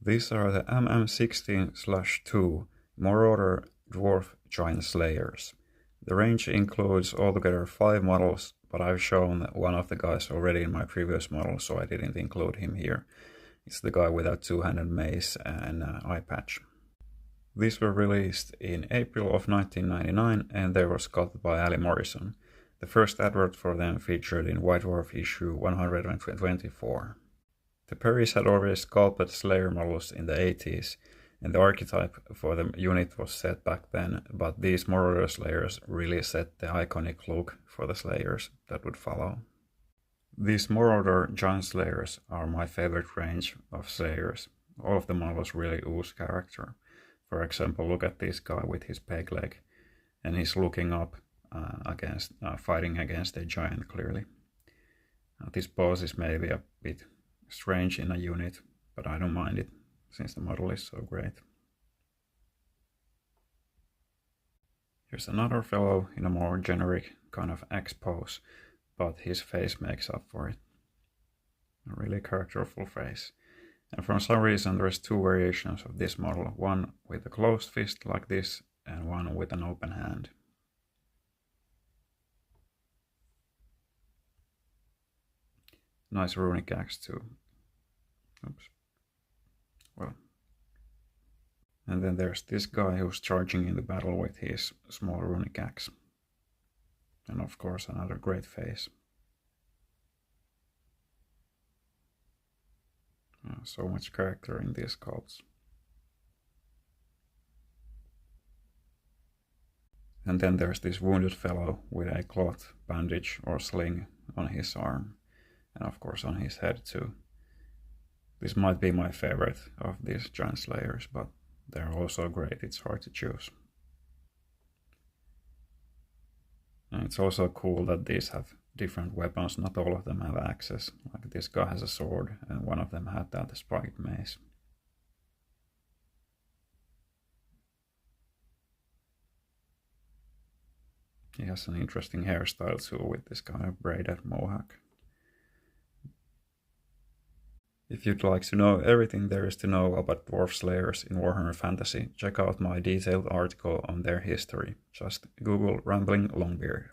These are the MM16/2 Marauder Dwarf Giant Slayers. The range includes altogether 5 models, but I've shown one of the guys already in my previous model, so I didn't include him here. It's the guy with a two-handed mace and eye patch. These were released in April of 1999 and they were sculpted by Aly Morrison. The first advert for them featured in White Dwarf issue 124. The Perrys had already sculpted Slayer models in the 80s, and the archetype for the unit was set back then, but these Marauder Slayers really set the iconic look for the Slayers that would follow. These Marauder Giant Slayers are my favorite range of Slayers. All of the models really ooze character. For example, look at this guy with his peg leg, and he's looking up fighting against a giant clearly. This pose is maybe a bit strange in a unit, but I don't mind it since the model is so great. Here's another fellow in a more generic kind of X pose, but his face makes up for it. A really characterful face. And for some reason there's 2 variations of this model, one with a closed fist like this and one with an open hand. Nice runic axe too. Oops. Well. And then there's this guy who's charging in the battle with his small runic axe. And of course another great face. So much character in these sculpts. And then there's this wounded fellow with a cloth bandage or sling on his arm. And of course on his head too. This might be my favorite of these Giant Slayers, but they're also great, it's hard to choose. And it's also cool that these have different weapons, not all of them have axes. Like this guy has a sword and one of them had that spiked mace. He has an interesting hairstyle too with this kind of braided mohawk. If you'd like to know everything there is to know about Dwarf Slayers in Warhammer Fantasy, check out my detailed article on their history. Just Google Rambling Longbeard.